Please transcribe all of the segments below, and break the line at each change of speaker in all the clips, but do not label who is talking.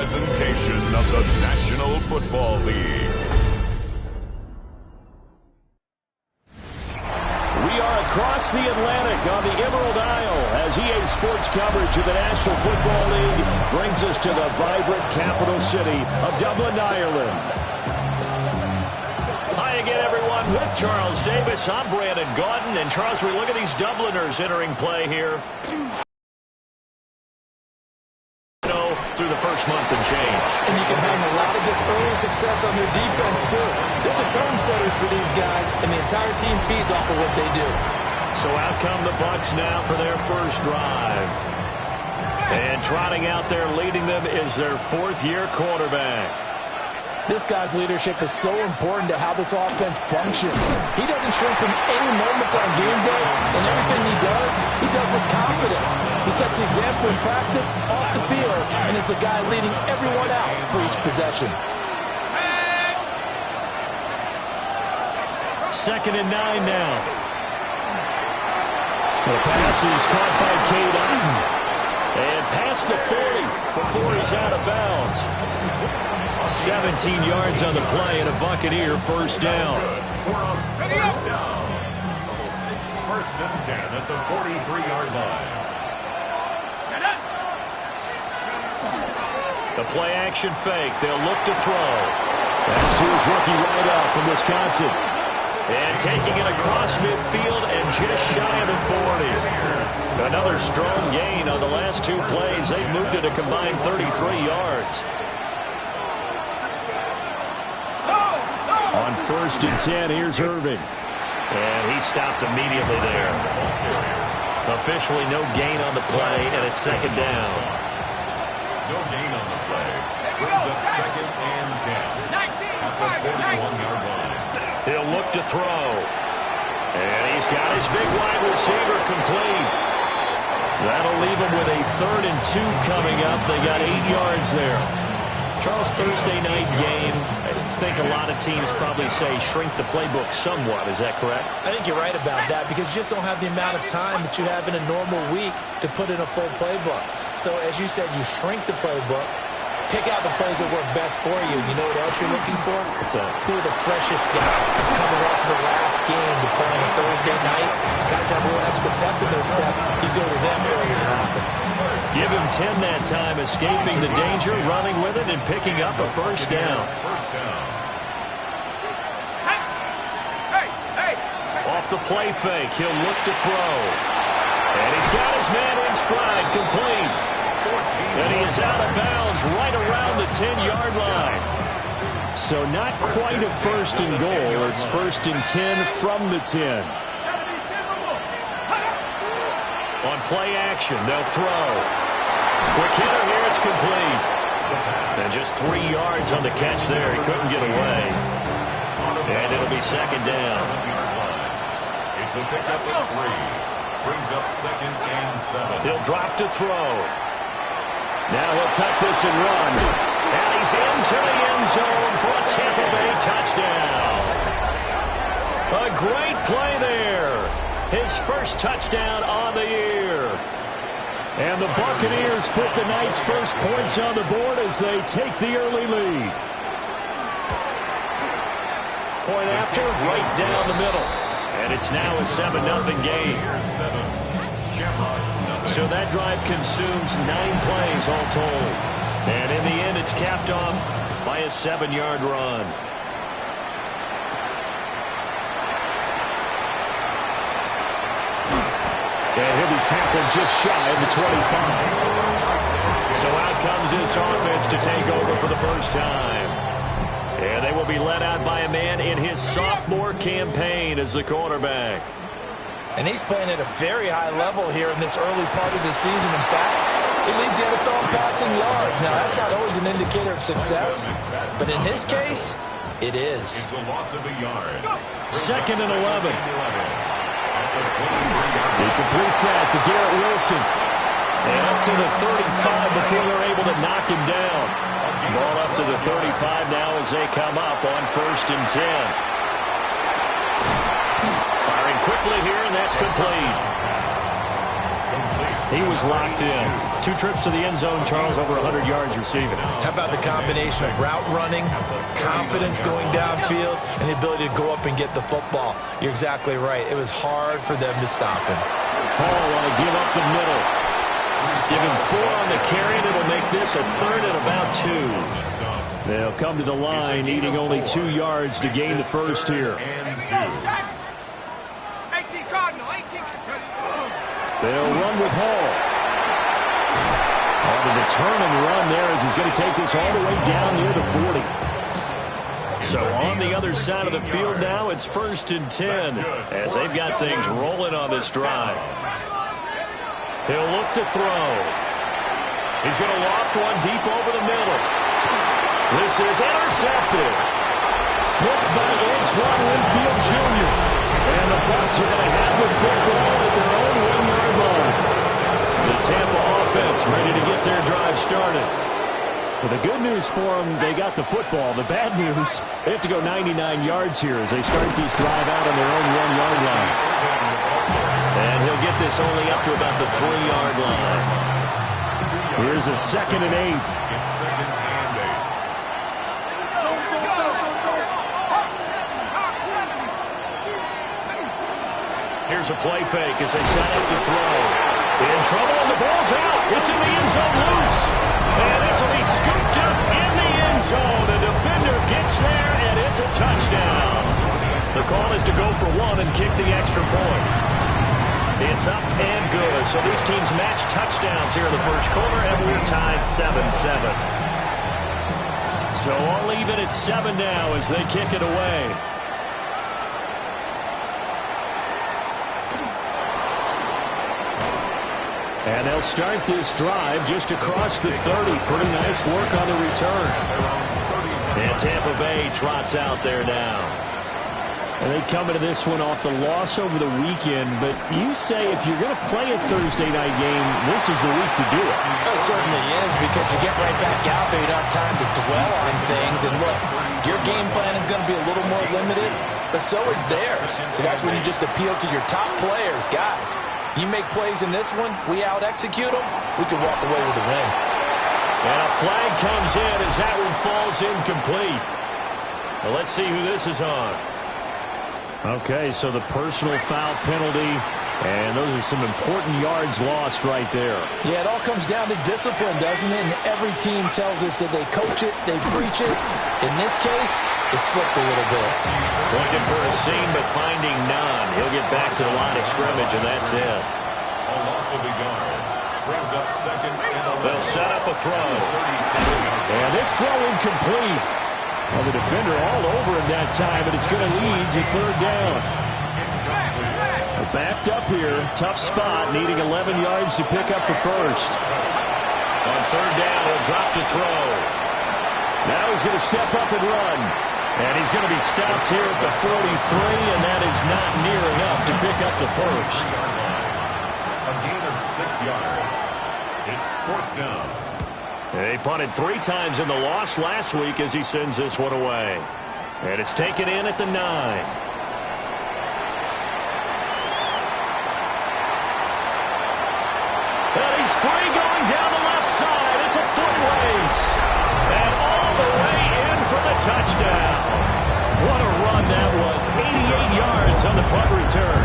presentation of the National Football League.
We are across the Atlantic on the Emerald Isle as EA Sports coverage of the National Football League brings us to the vibrant capital city of Dublin, Ireland. Hi again, everyone. With Charles Davis, I'm Brandon Gaudin. And Charles, we look at these Dubliners entering play here through the first month and change.
And you can hang a lot of this early success on their defense, too. They're the tone setters for these guys, and the entire team feeds off of what they do.
So out come the Bucs now for their first drive. And trotting out there leading them is their fourth-year quarterback.
This guy's leadership is so important to how this offense functions. He doesn't shrink from any moments on game day, and everything he does with confidence. He sets the example in practice, off the field, and is the guy leading everyone out for each possession.
2nd and 9 now. The pass is caught by Cade Otton. And past the 40 before he's out of bounds. 17 yards on the play and a Buccaneer first down.
First and 10 at the 43-yard line.
The play action fake. They'll look to throw. That's to his rookie wideout from Wisconsin. And taking it across midfield and just shy of the 40. Another strong gain on the last two plays. They've moved it a combined 33 yards. On 1st and 10, here's Irving. And he stopped immediately there. Officially no gain on the play, and it's 2nd down.
No gain on the play. Brings up 2nd and 10. At the 41-yard line.
He'll look to throw. And he's got his big wide receiver complete. That'll leave him with a 3rd and 2 coming up. They got 8 yards there. Charles, Thursday night game, I think a lot of teams probably say shrink the playbook somewhat. Is that correct?
I think you're right about that because you just don't have the amount of time that you have in a normal week to put in a full playbook. So, as you said, you shrink the playbook, pick out the plays that work best for you. You know what else you're looking for? Who are the freshest guys coming off the last game to play on a Thursday night? Guys have a little extra pep in their step. You go to them early and often.
Give him 10 that time, escaping the danger, running with it, and picking up a first down. Off the play fake, he'll look to throw. And he's got his man in stride, complete. And he is out of bounds right around the 10-yard line. So not quite a 1st and goal. It's 1st and 10 from the 10. On play action, they'll throw. Quick hitter here, it's complete. And just 3 yards on the catch there. He couldn't get away. And it'll be 2nd down.
It's a pickup of 3. Brings up 2nd and 7.
He'll drop to throw. Now he'll tuck this and run. And he's into the end zone for a Tampa Bay touchdown. A great play there. His first touchdown on the year. And the Buccaneers put the night's first points on the board as they take the early lead. Point after, right down the middle. And it's now a 7-0 game.
Shamrocks.
So that drive consumes 9 plays all told. And in the end, it's capped off by a 7-yard run. And he'll be tackled just shy of the 25. So out comes this offense to take over for the first time. And they will be led out by a man in his sophomore campaign as the quarterback.
And he's playing at a very high level here in this early part of the season. In fact, he leads the NFL in passing yards. Now, that's not always an indicator of success, but in his case, it is.
It's a loss of a yard.
2nd and 11. He completes that to Garrett Wilson. And up to the 35 before they're able to knock him down. Ball up to the 35 now as they come up on 1st and 10. Firing quickly here, and that's complete. He was locked in. 2 trips to the end zone, Charles, over 100 yards receiving.
How about the combination of route running, confidence going downfield, and the ability to go up and get the football? You're exactly right. It was hard for them to stop him.
Hall want to give up the middle. Give him 4 on the carry, and it'll make this a 3rd and about 2. They'll come to the line, needing only 2 yards to gain the first here. They'll run with Hall. On the determined run there as he's going to take this all the way down near the 40. So on the other side of the field now, it's 1st and 10 as they've got things rolling on this drive. He'll look to throw. He's going to loft one deep over the middle. This is intercepted. Blocked by Antoine Winfield Jr. And the Bucs are going to have the football at their own 1-yard line. The Tampa offense ready to get their drive started. Well, the good news for them, they got the football. The bad news, they have to go 99 yards here as they start this drive out on their own 1-yard line. And he'll get this only up to about the 3-yard line. Here's a 2nd and 8.
It's 2nd and 8.
Here's a play fake as they set up to throw. In trouble, and the ball's out. It's in the end zone loose. And this will be scooped up in the end zone. The defender gets there, and it's a touchdown. The call is to go for 1 and kick the extra point. It's up and good. So these teams match touchdowns here in the first quarter, and we're tied 7-7. So all even at 7 now as they kick it away. And they'll start this drive just across the 30. Pretty nice work on the return. And Tampa Bay trots out there now. And they come into this one off the loss over the weekend. But you say if you're going to play a Thursday night game, this is the week to do it.
It certainly is, because you get right back out there. You don't have time to dwell on things. And look, your game plan is going to be a little more limited, but so is theirs. So that's when you just appeal to your top players. Guys, you make plays in this one, we out-execute them, we can walk away with a win.
And a flag comes in as that one falls incomplete. Well, let's see who this is on. Okay, so the personal foul penalty, and those are some important yards lost right there.
Yeah, it all comes down to discipline, doesn't it? And every team tells us that they coach it, they preach it. In this case, it slipped a little bit.
Looking for a seam, but finding none. He'll get back to the line of scrimmage, and that's it.
A loss of a yard. Brings up 2nd and 11.
They'll set up a throw. And this throw incomplete. Well, the defender all over him that time, but it's going to lead to 3rd down. They're backed up here. Tough spot, needing 11 yards to pick up the first. On 3rd down, he'll drop to throw. Now he's going to step up and run. And he's going to be stopped here at the 43, and that is not near enough to pick up the first.
A gain of 6 yards. It's 4th down.
They punted 3 times in the loss last week as he sends this one away. And it's taken in at the 9. And he's free going down the left side. It's a foot race. And all the way in for the touchdown. What a run that was. 88 yards on the punt return.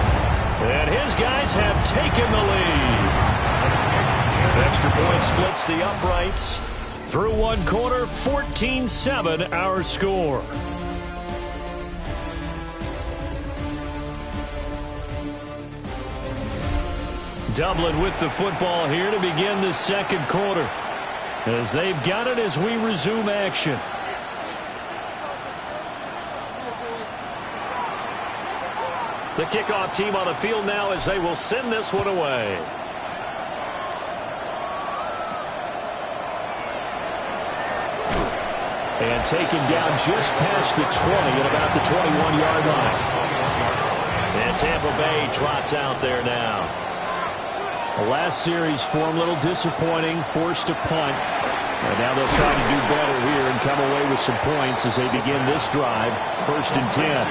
And his guys have taken the lead. Extra point splits the uprights. Through 1 quarter, 14-7 our score. Dublin with the football here to begin the 2nd quarter. As they've got it as we resume action. The kickoff team on the field now as they will send this one away. And taken down just past the 20 at about the 21-yard line. And Tampa Bay trots out there now. The last series for them, a little disappointing, forced to punt. And now they'll try to do better here and come away with some points as they begin this drive, 1st and 10.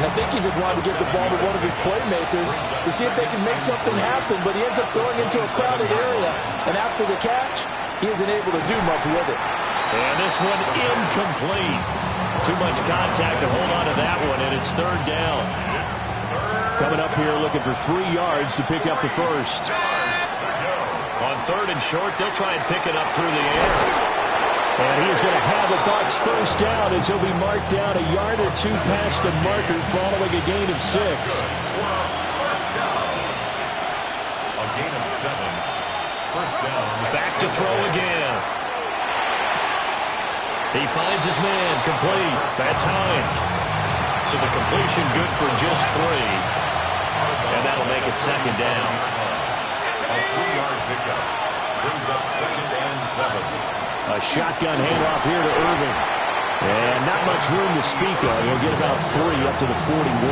And I think he just wanted to get the ball to one of his playmakers to see if they can make something happen, but he ends up throwing into a crowded area, and after the catch, he isn't able to do much with it.
And this one incomplete. Too much contact to hold on to that one, and it's third down. Coming up here looking for 3 yards to pick up the first. On third and short, they'll try and pick it up through the air. And he's going to have the Bucs first down as he'll be marked down a yard or 2 past the marker following a gain of 6.
A gain of 7. First down.
Back to throw again. He finds his man, complete. That's Hines. So the completion good for just 3. And that'll make it second down.
A 3-yard pickup. Brings up second and 7.
A shotgun handoff here to Irving. And not much room to speak of. He'll get about 3 up to the 41.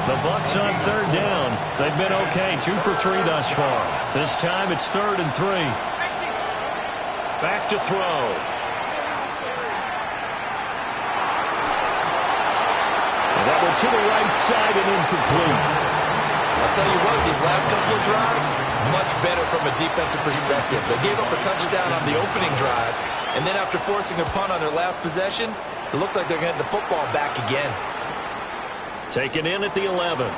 The Bucs on third down. They've been okay, 2 for 3 thus far. This time it's third and 3. Back to throw. And that one to the right side and incomplete.
I'll tell you what, these last couple of drives, much better from a defensive perspective. They gave up a touchdown on the opening drive, and then after forcing a punt on their last possession, it looks like they're going to get the football back again.
Taken in at the 11. And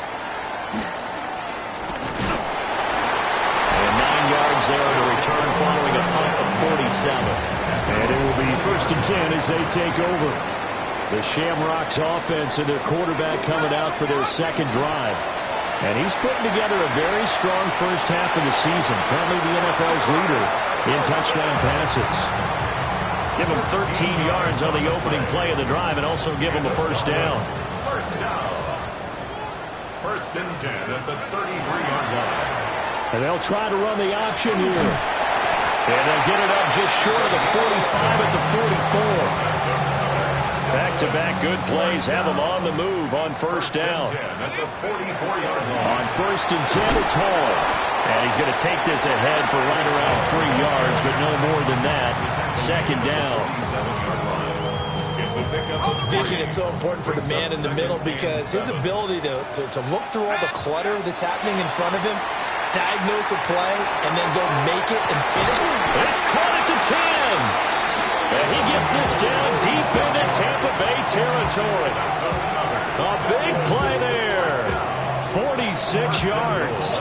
9 yards there to return following a punt of 47. And it will be first and 10 as they take over. The Shamrocks offense and their quarterback coming out for their second drive. And he's putting together a very strong first half of the season. Currently the NFL's leader in touchdown passes. Give him 13 yards on the opening play of the drive and also give him a first down.
First down. First and 10 at the 33-yard line.
And they'll try to run the option here. And they'll get it up just short of the 45 at the 44. Back-to-back good plays have them on the move on first down. On first and 10, it's Hall. And he's going to take this ahead for right around 3 yards, but no more than that. Second down.
Vision is so important for the man in the middle because his ability to look through all the clutter that's happening in front of him, diagnose a play, and then go make it and finish.
It's caught at the 10. And he gets this down deep into Tampa Bay territory. A big play there. 46 yards.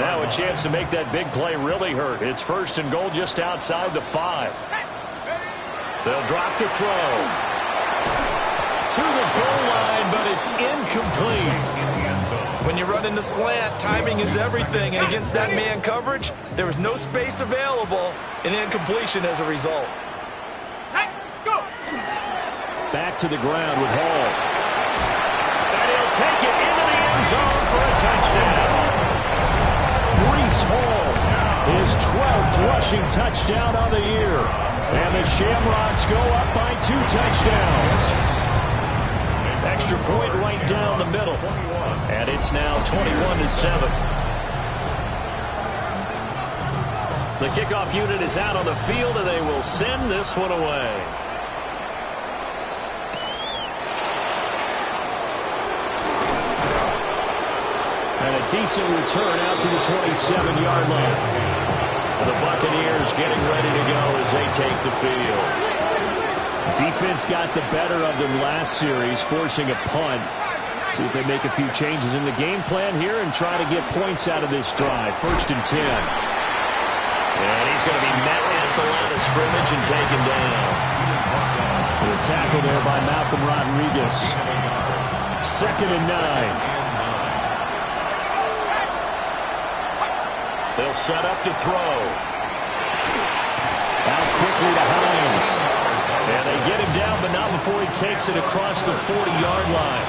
Now a chance to make that big play really hurt. It's first and goal just outside the 5. They'll drop the throw. To the goal line, but it's incomplete.
When you run in the slant, timing is everything. And against that man coverage, there was no space available, and incompletion as a result.
Back to the ground with Hall. And he'll take it into the end zone for a touchdown. Breece Hall, his 12th rushing touchdown on the year. And the Shamrocks go up by 2 touchdowns. Extra point right down the middle. And it's now 21-7. The kickoff unit is out on the field, and they will send this one away. And a decent return out to the 27-yard line. The Buccaneers getting ready to go as they take the field. Defense got the better of them last series, forcing a punt. See if they make a few changes in the game plan here and try to get points out of this drive. First and 10. And he's going to be met at the line of scrimmage and taken down. The tackle there by Malcolm Rodriguez. Second and 9. They'll set up to throw. Out quickly to Hines. And they get him down, but not before he takes it across the 40-yard line.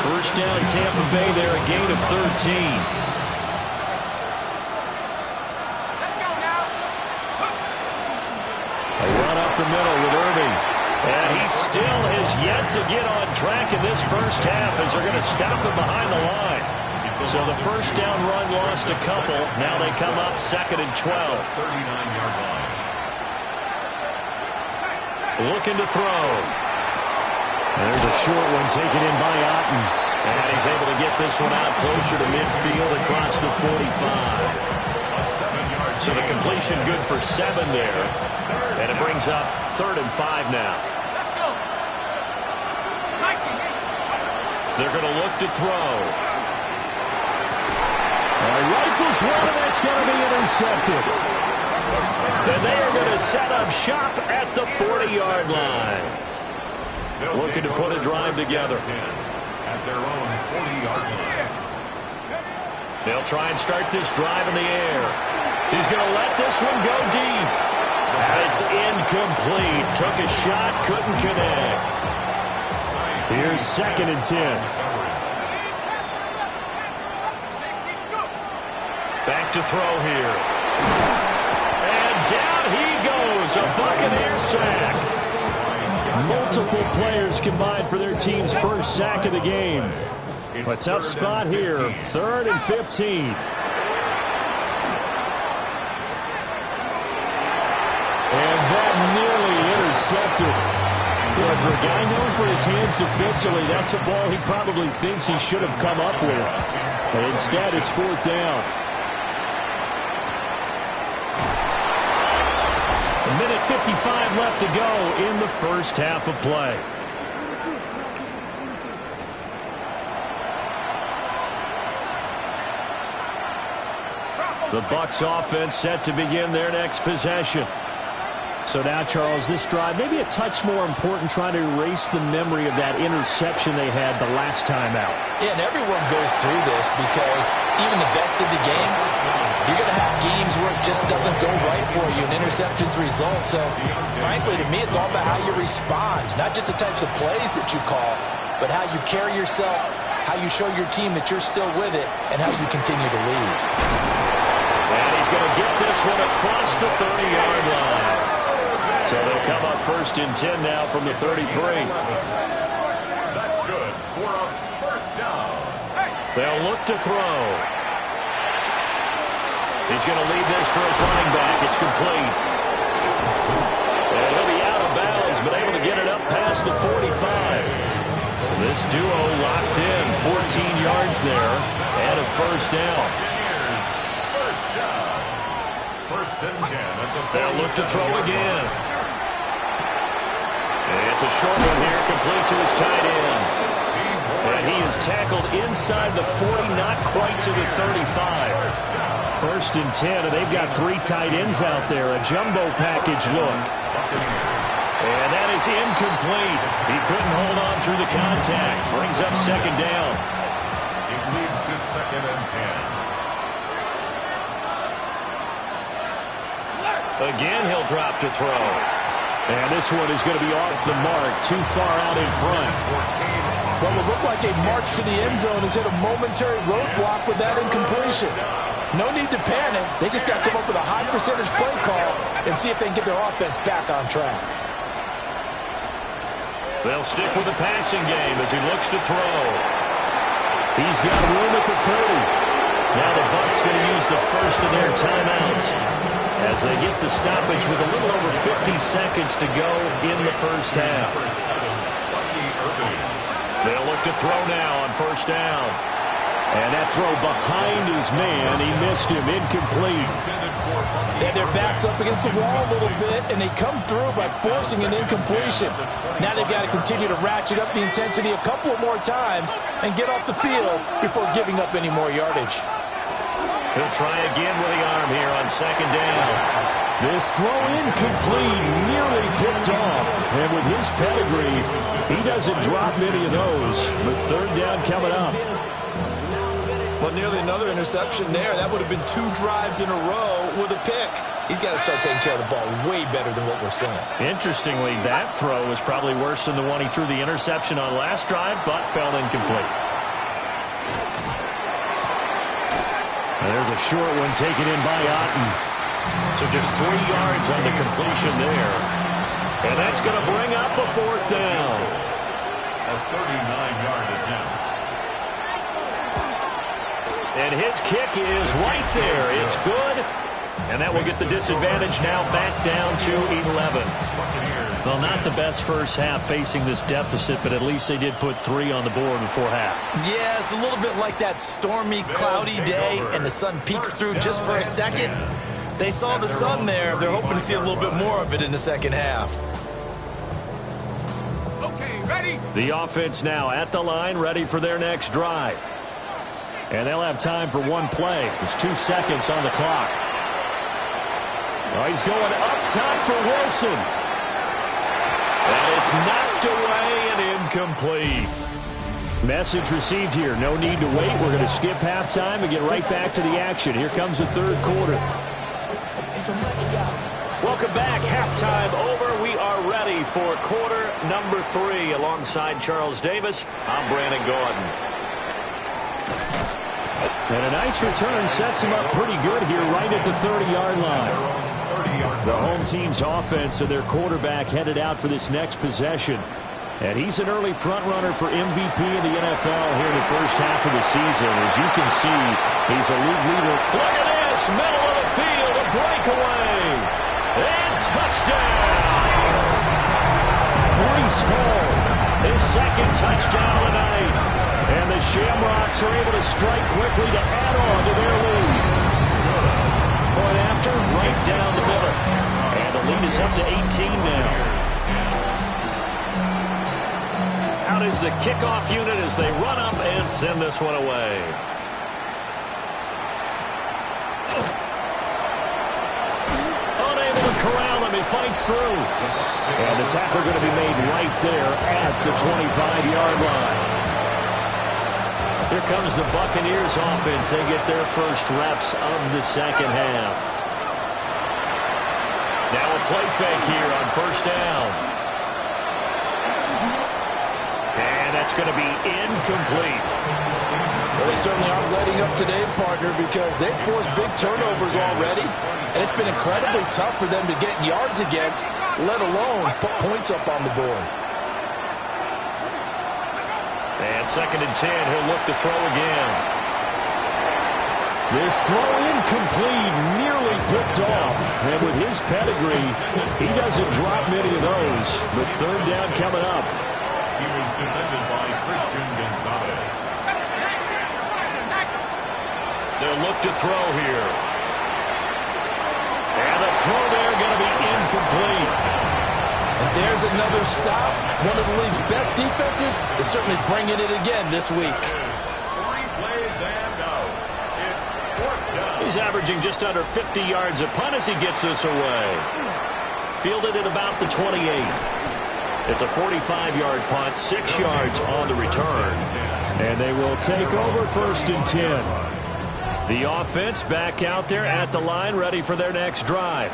First down, Tampa Bay there, a gain of 13. A run up the middle with Irving. And he still has yet to get on track in this first half as they're going to stop him behind the line. So the first down run lost a couple. Now they come up second and 12.
39-yard line.
Looking to throw. There's a short one taken in by Otten. And he's able to get this one out closer to midfield across the 45. So the completion good for 7 there. And it brings up 3rd and 5 now. They're going to look to throw.
Rifles one, and that's going to be intercepted.
And they are going to set up shop at the 40-yard line. Looking to put a drive together.
At their own 40-yard line.
They'll try and start this drive in the air. He's going to let this one go deep. And it's incomplete. Took a shot, couldn't connect. Here's 2nd and 10. Back to throw here. And down he goes. A Buccaneer sack.
Multiple players combined for their team's first sack of the game. A tough spot here. 3rd and 15. And that nearly intercepted. Yeah, for a guy known for his hands defensively, that's a ball he probably thinks he should have come up with. But instead, it's 4th down.
A minute 55 left to go in the first half of play. The Bucs offense set to begin their next possession.
So now, Charles, this drive maybe a touch more important, trying to erase the memory of that interception they had the last time out.
Yeah, and everyone goes through this because even the best of the game, you're going to have games where it just doesn't go right for you, and interceptions result. So, frankly, to me, it's all about how you respond, not just the types of plays that you call, but how you carry yourself, how you show your team that you're still with it, and how you continue to lead.
And he's going to get this one across the 30-yard line. So they'll come up 1st and 10 now from the 33.
That's good for a first down.
They'll look to throw. He's going to lead this for his running back. It's complete. And he'll be out of bounds, but able to get it up past the 45. This duo locked in. 14 yards there and a first down.
First down. 1st and 10 at the 40.
They'll look to throw again. It's a short one here, complete to his tight end. And he is tackled inside the 40, not quite to the 35.
1st and 10, and they've got 3 tight ends out there. A jumbo package look.
And that is incomplete. He couldn't hold on through the contact. Brings up 2nd down.
It leads to 2nd and 10.
Again, he'll drop to throw.
And this one is going to be off the mark, too far out in front.
What would look like a march to the end zone has hit a momentary roadblock with that incompletion. No need to panic. They just got to come up with a high percentage play call and see if they can get their offense back on track.
They'll stick with the passing game as he looks to throw.
He's got room at the 30.
Now the Bucs going to use the first of their timeouts as they get the stoppage with a little over 50 seconds to go in the first half. They'll look to throw now on 1st down.
And that throw behind his man, he missed him, incomplete.
They have their backs up against the wall a little bit, and they come through by forcing an incompletion. Now they've got to continue to ratchet up the intensity a couple of more times and get off the field before giving up any more yardage.
He'll try again with the arm here on 2nd down.
This throw incomplete, nearly picked off. And with his pedigree, he doesn't drop many of those. But 3rd down coming up.
Well, nearly another interception there. That would have been 2 drives in a row with a pick. He's got to start taking care of the ball way better than what we're seeing.
Interestingly, that throw was probably worse than the one he threw the interception on last drive, but fell incomplete.
And there's a short one taken in by Otten.
So just 3 yards on the completion there. And that's going to bring up a 4th down.
A 39-yard attempt.
And his kick is right there. It's good. And that will get the disadvantage now back down to 11. Well, not the best first half facing this deficit, but at least they did put 3 on the board before half.
Yeah, it's a little bit like that stormy, cloudy day, and the sun peeks through just for a second. They saw the sun there. They're hoping to see a little bit more of it in the second half.
Okay, ready?
The offense now at the line, ready for their next drive. And they'll have time for one play. There's 2 seconds on the clock. Oh, he's going up top for Wilson. And it's knocked away and incomplete. Message received here. No need to wait. We're going to skip halftime and get right back to the action. Here comes the third quarter. Welcome back. Halftime over. We are ready for quarter number 3. Alongside Charles Davis, I'm Brandon Gordon.
And a nice return sets him up pretty good here right at the 30-yard line. The home team's offense and their quarterback headed out for this next possession. And he's an early front-runner for MVP in the NFL here in the first half of the season. As you can see, he's a league leader.
Look at this, middle of the field, a breakaway. And touchdown!
Breece Hall,
his second touchdown of the night. And the Shamrocks are able to strike quickly to add on to their lead. Point after, right down the middle. And the lead is up to 18 now. Out is the kickoff unit as they run up and send this one away. Unable to corral him, he fights through.
And the tackle going to be made right there at the 25-yard line.
Here comes the Buccaneers offense. They get their first reps of the second half. Now a play fake here on first down. And that's going to be incomplete.
Well, they certainly aren't letting up today, partner, because they've forced big turnovers already. And it's been incredibly tough for them to get yards against, let alone put points up on the board.
And 2nd and 10, he'll look to throw again.
This throw incomplete, nearly picked off. And with his pedigree, he doesn't drop many of those. But third down coming up.
He was defended by Christian Gonzalez.
They'll look to throw here. And the throw there going to be incomplete.
And there's another stop. One of the league's best defenses is certainly bringing it again this week.
3 plays and out. It's 4th down.
He's averaging just under 50 yards a punt as he gets this away. Fielded at about the 28. It's a 45-yard punt, 6 yards on the return.
And they will take over 1st and 10.
The offense back out there at the line, ready for their next drive.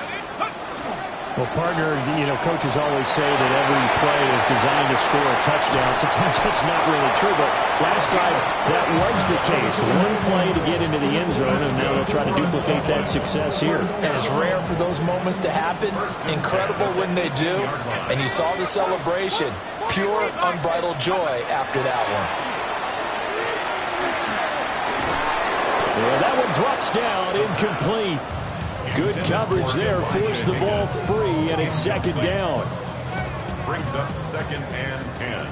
Well, partner, you know, coaches always say that every play is designed to score a touchdown. Sometimes that's not really true, but last time that was the case. One play to get into the end zone, and now they'll try to duplicate that success here.
And it's rare for those moments to happen. Incredible when they do. And you saw the celebration. Pure, unbridled joy after that one.
Yeah, that one drops down, incomplete. Good coverage there, forced the ball free, and it's 2nd down.
Brings up 2nd and 10.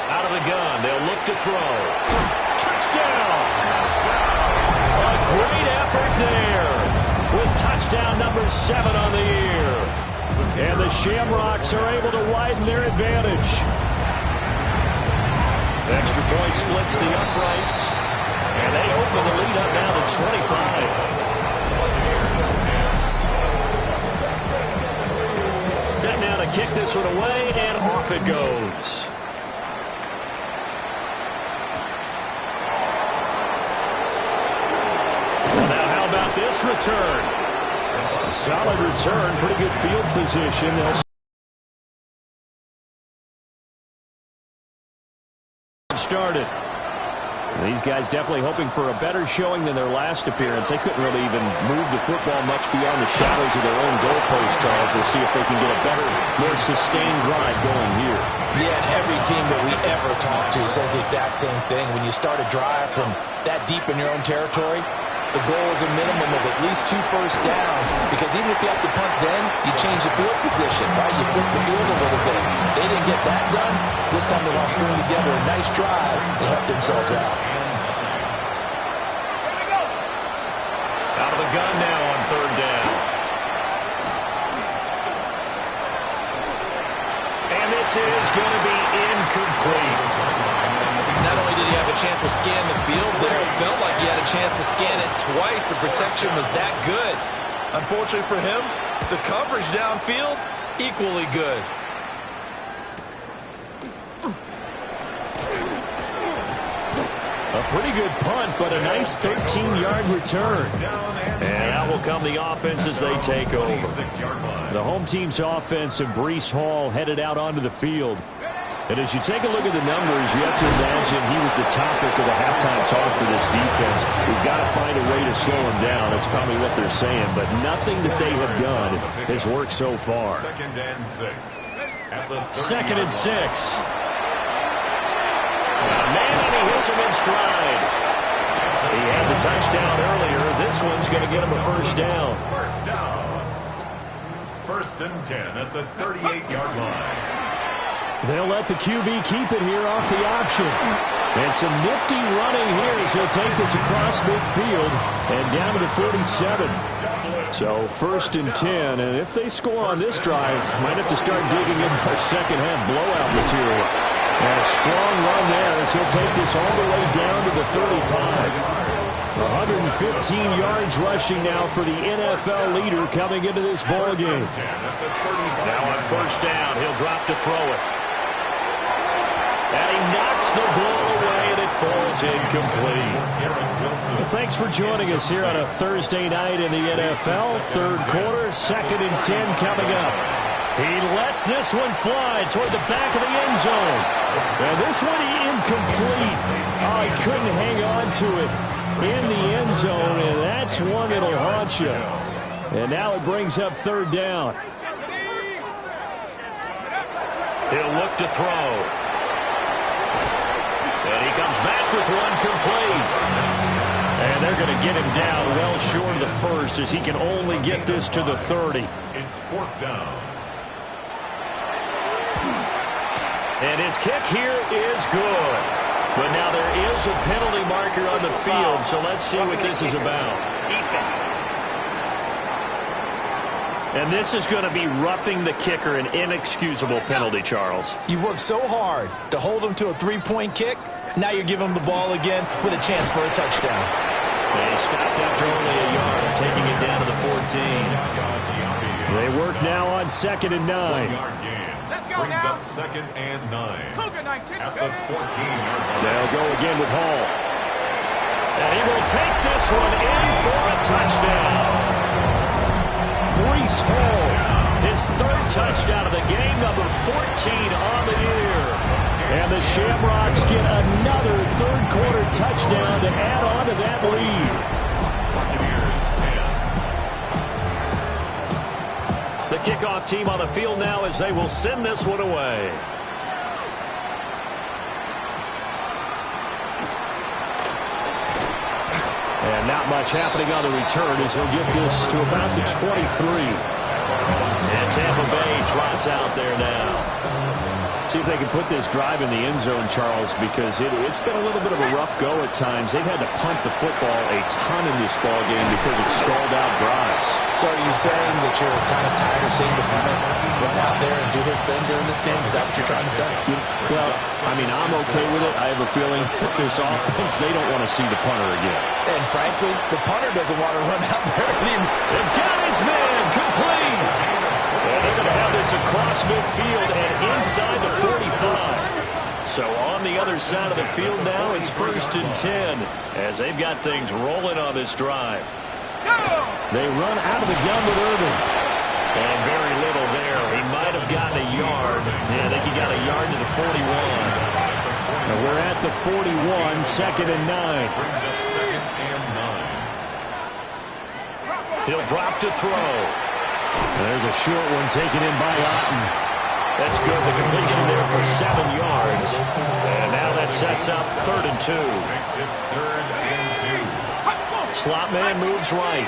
Out of the gun, they'll look to throw. Touchdown! A great effort there with touchdown number 7 on the year.
And the Shamrocks are able to widen their advantage.
Extra point splits the uprights. And they open the lead up now to 25. Set now to kick this one away, and off it goes. Well, now how about this return? A solid return, pretty good field position. They'll started.
These guys definitely hoping for a better showing than their last appearance. They couldn't really even move the football much beyond the shadows of their own goalpost, Charles. We'll see if they can get a better, more sustained drive going here.
Yeah, and every team that we ever talk to says the exact same thing. When you start a drive from that deep in your own territory, the goal is a minimum of at least 2 first downs, because even if you have to punt then, you change the field position, right? You flip the field a little bit. They didn't get that done. This time they want to string together a nice drive to help themselves out.
Out of the gun now on 3rd down. And this is going to be incomplete.
Not only did he have a chance to scan the field there, it felt like he had a chance to scan it twice. The protection was that good. Unfortunately for him, the coverage downfield, equally good.
A pretty good punt, but a nice 13-yard return.
And out will come the offense as they take over.
The home team's offense and Breece Hall headed out onto the field. And as you take a look at the numbers, you have to imagine he was the topic of the halftime talk for this defense. We've got to find a way to slow him down. That's probably what they're saying. But nothing that they have done has worked so far.
2nd and 6. At the
2nd and 6.
Man, and he hits him in stride. He had the touchdown earlier. This one's going to get him a first down.
First down. 1st and 10 at the 38-yard line.
They'll let the QB keep it here off the option. And some nifty running here as he'll take this across midfield and down to the 47. So 1st and 10, and if they score on this drive, might have to start digging in our second-half blowout material. And a strong run there as he'll take this all the way down to the 35. 115 yards rushing now for the NFL leader coming into this ball game.
Now on 1st down, he'll drop to throw it. And he knocks the ball away, and it falls incomplete.
Well, thanks for joining us here on a Thursday night in the NFL. 3rd quarter, 2nd and 10 coming up. He lets this one fly toward the back of the end zone. And this one incomplete. Oh, he couldn't hang on to it in the end zone, and that's one that'll haunt you. And now it brings up 3rd down.
He'll look to throw. And he comes back with one complete.
And they're going to get him down well short of the 1st as he can only get this to the 30.
It's 4th down.
And his kick here is good. But now there is a penalty marker on the field, so let's see what this is about. And this is going to be roughing the kicker, an inexcusable penalty, Charles.
You've worked so hard to hold him to a 3-point kick. Now you're giving him the ball again with a chance for a touchdown.
And he stopped after only a yard and taking it down to the 14.
They work now on 2nd and 9.
Brings up 2nd and 9. At the 14-yard line.
They'll go again with Hall.
And he will take this one in for a touchdown.
Breece Hall,
his 3rd touchdown of the game, number 14 on the year.
And the Shamrocks get another 3rd quarter touchdown to add on to that lead.
The kickoff team on the field now as they will send this one away.
And not much happening on the return as he'll get this to about the 23.
And Tampa Bay trots out there now.
See if they can put this drive in the end zone, Charles, because it's been a little bit of a rough go at times. They've had to punt the football a ton in this ball game because of stalled out drives.
So are you saying that you're kind of tired of seeing the punter run out there and do his thing during this game? Is that what you're trying to say?
Well, I mean, I'm okay with it. I have a feeling that this offense, they don't want to see the punter again.
And frankly, the punter doesn't want to run out there anymore.
They've got his man complete. And they're going to have this across midfield and inside the 45. So on the other side of the field now, it's 1st and 10 as they've got things rolling on this drive.
They run out of the gun with Irvin.
And very little there. He might have gotten a yard. Yeah, I think he got a yard to the 41.
And we're at the 41, second and 9.
Brings up second and 9.
He'll drop to throw.
There's a short one taken in by Otten.
That's good. The completion there for 7 yards. And now that sets up 3rd and 2.
Makes it 3rd and 2.
Slot man moves right.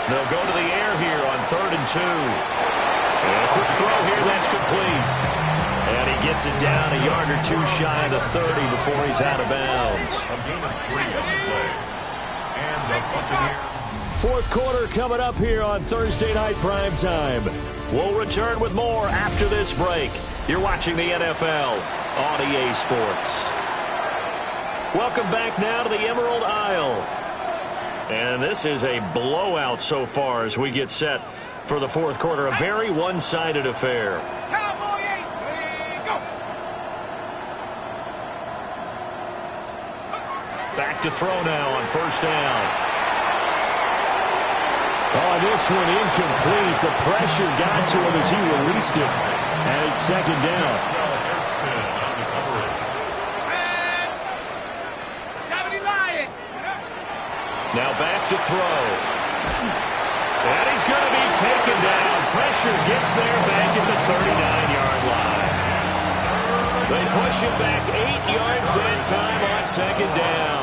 They'll go to the air here on 3rd and 2. And a quick throw here. That's complete. And he gets it down a yard or 2 shy of the 30 before he's out of bounds.
A gain of 3 on the play. And the Buccaneers.
Fourth quarter coming up here on Thursday Night Primetime.
We'll return with more after this break. You're watching the NFL on EA Sports. Welcome back now to the Emerald Isle. And this is a blowout so far as we get set for the fourth quarter. A very one-sided affair. Back to throw now on 1st down.
Oh, this one incomplete. The pressure got to him as he released it. And it's 2nd down.
Now back to throw. And he's going to be taken down. Pressure gets there back at the 39-yard line. They push it back 8 yards that time on 2nd down.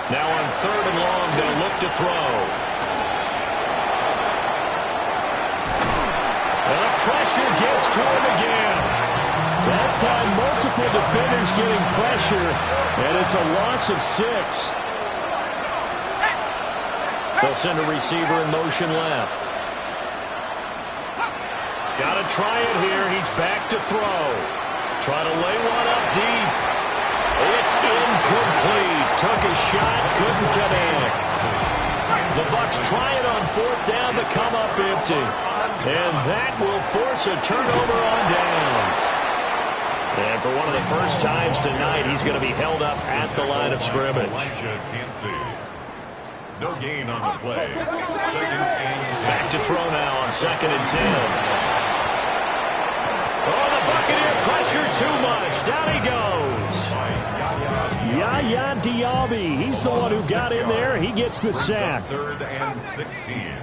Now on 3rd and long, they'll look to throw. And the pressure gets to him again.
That time, multiple defenders getting pressure, and it's a loss of 6.
They'll send a receiver in motion left. Got to try it here. He's back to throw. Try to lay one up deep. It's incomplete. Took a shot, couldn't connect. The Bucs try it on 4th down to come up empty. And that will force a turnover on downs. And for one of the first times tonight, he's going to be held up at the line of scrimmage.
Elijah can't see. No gain on the play. 2nd and 10.
Back to throw now on 2nd and 10. Oh, the Buccaneer pressure too much. Down he goes.
Yaya Diaby, he's the one who got in there. He gets the sack.
3rd and 16.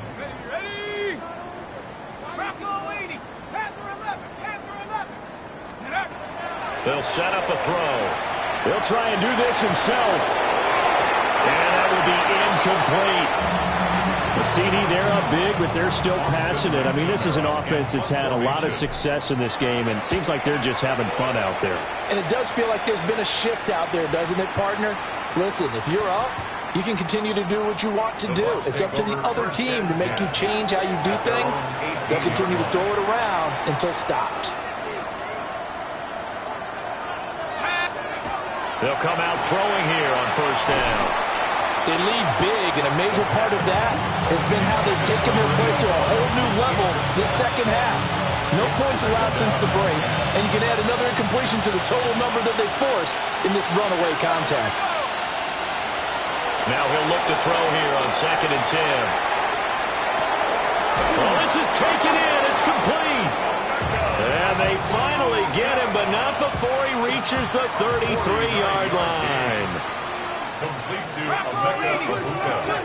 They'll set up a throw.
He'll try and do this himself.
And that will be incomplete.
The CD, they're up big, but they're still passing it. I mean, this is an offense that's had a lot of success in this game, and it seems like they're just having fun out there.
And it does feel like there's been a shift out there, doesn't it, partner? Listen, if you're up, you can continue to do what you want to do. It's up to the other team to make you change how you do things. They'll continue to throw it around until stopped.
They'll come out throwing here on 1st down.
They lead big, and a major part of that has been how they've taken their play to a whole new level this second half. No points allowed since the break, and you can add another incompletion to the total number that they forced in this runaway contest.
Now he'll look to throw here on 2nd and 10. Oh, this is taken in. It's complete. And they finally get him, but not before he reaches the 33-yard line.
Complete to Emeka Egbuka.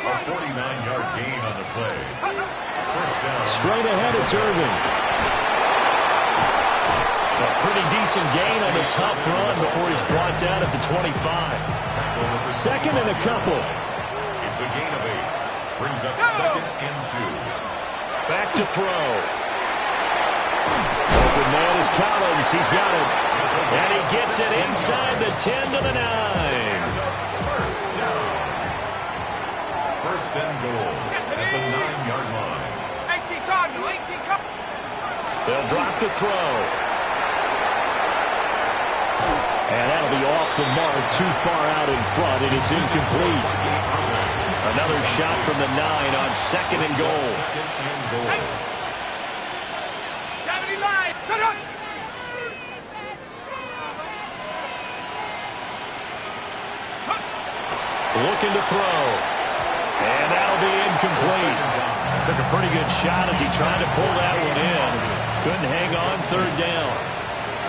A 49-yard gain on the play. 1st down.
Straight ahead, it's Irving.
A pretty decent gain on a tough run before he's brought down at the 25.
2nd and a couple.
It's a gain of 8. Brings up 2nd and 2.
Back to throw.
Open man is Collins. He's got it.
And he gets it inside the 10 to the 9.
1st and goal at the 9-yard line.
18 Cardinal, 18 Cardinal.
They'll drop to throw.
And that'll be off the mark, too far out in front, and it's incomplete.
Another shot from the 9 on 2nd and goal.
2nd and goal.
79.
Looking to throw. And that'll be incomplete.
Took a
pretty good shot as he tried to pull that one in. Couldn't hang on third down.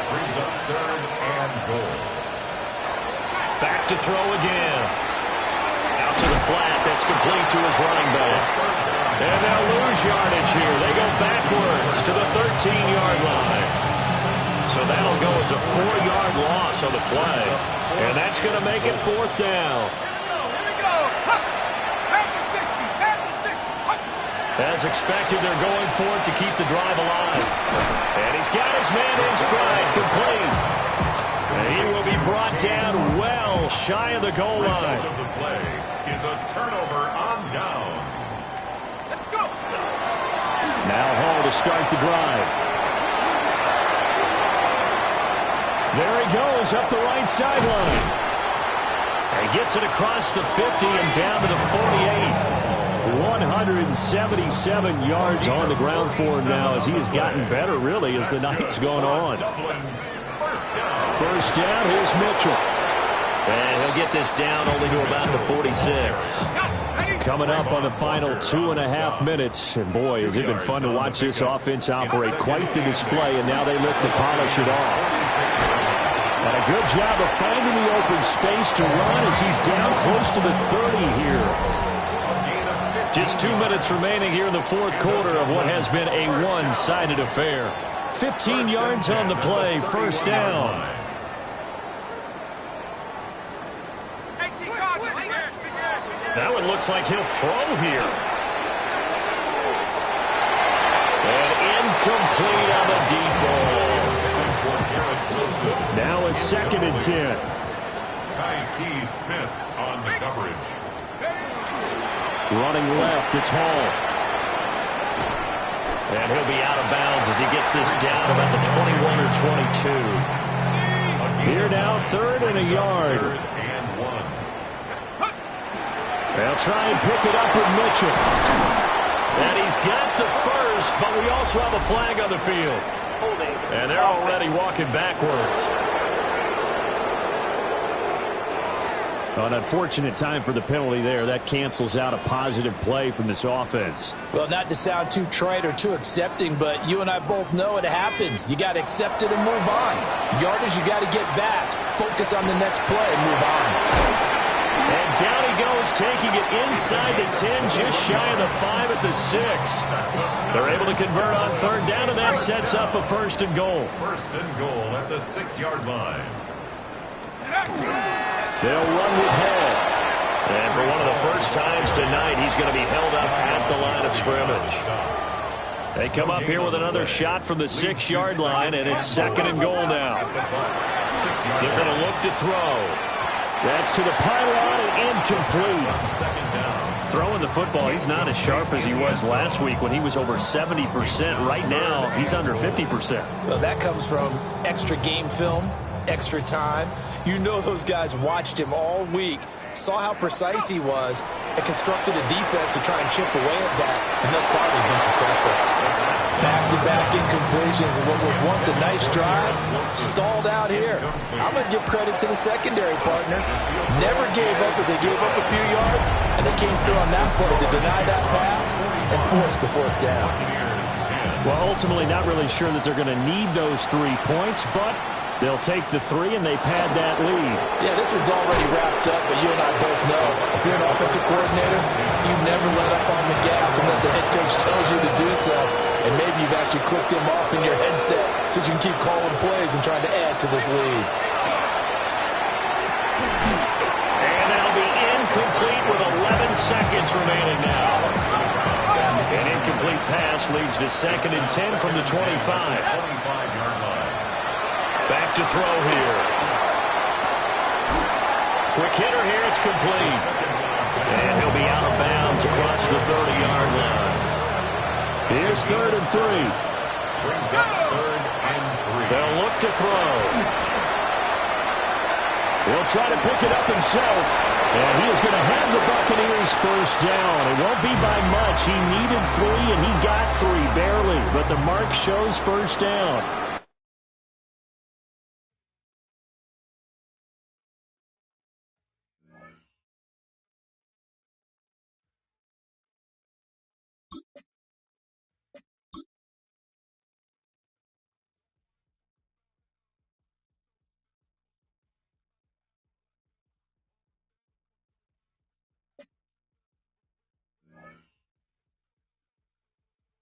Brings up third and goal.
Back to throw again. Out to the flat. That's complete to his running back. And they'll lose yardage here. They go backwards to the 13-yard line. So that'll go as a 4-yard loss on the play. And that's going to make it fourth down. As expected, they're going for it to keep the drive alive. And he's got his man in stride, complete. And he will be brought down well shy of the goal line.
Result of the play is a turnover on downs.
Let's go.
Now Hall to start the drive. There he goes up the right sideline.
He gets it across the 50 and down to the 48.
177 yards on the ground for him now as he has gotten better, really, as the night's gone on.
Dublin, first down.
First down, here's Mitchell.
And he'll get this down only to about the 46.
Coming up on the final 2.5 minutes. And boy, has it been fun to watch this offense operate. Quite the display, and now they look to polish it off. And a good job of finding the open space to run as he's down close to the 30 here.
Just 2 minutes remaining here in the fourth quarter of what has been a one-sided affair. 15 yards on the play, first down. That one looks like he'll throw here. And incomplete on the deep ball.
Now a 2nd and 10.
Tyke Smith on the coverage.
Running left, it's Hall.
And he'll be out of bounds as he gets this down about the 21 or 22.
Here now, 3rd and a yard.
Third and 1.
They'll try and pick it up with Mitchell.
And he's got the first, but we also have a flag on the field. And they're already walking backwards.
An unfortunate time for the penalty there. That cancels out a positive play from this offense.
Well, not to sound too trite or too accepting, but you and I both know it happens. You got to accept it and move on. Yardage, you got to get back. Focus on the next play and move on.
And down he goes, taking it inside the 10, just shy of the 5 at the 6. They're able to convert on third down, and that sets up a first and goal.
First and goal at the 6-yard line.
They'll run with Hall.
And for one of the first times tonight, he's going to be held up at the line of scrimmage. They come up here with another shot from the 6-yard line, and it's 2nd and goal now. They're going to look to throw.
That's to the pylon and incomplete.
Second down.
Throwing the football, he's not as sharp as he was last week when he was over 70%. Right now, he's under 50%.
Well, that comes from extra game film, extra time. You know those guys watched him all week, saw how precise he was, and constructed a defense to try and chip away at that, and thus far they've been successful. Back-to-back incompletions of what was once a nice drive, stalled out here. I'm going to give credit to the secondary partner. Never gave up as they gave up a few yards, and they came through on that play to deny that pass and force the fourth down.
Well, ultimately not really sure that they're going to need those 3 points, but they'll take the 3 and they pad that lead.
Yeah, this one's already wrapped up, but you and I both know if you're an offensive coordinator, you never let up on the gas unless the head coach tells you to do so. And maybe you've actually clicked him off in your headset so you can keep calling plays and trying to add to this lead.
And that'll be incomplete with 11 seconds remaining now. An incomplete pass leads to 2nd and 10 from the 25.
25-yard line.
Back to throw here. Quick hitter here, it's complete. And he'll be out of bounds across the 30-yard line.
Here's 3rd and 3.
Brings up 3rd and 3.
They'll look to throw.
He'll try to pick it up himself. And he is going to have the Buccaneers first down. It won't be by much. He needed 3, and he got 3, barely. But the mark shows first down.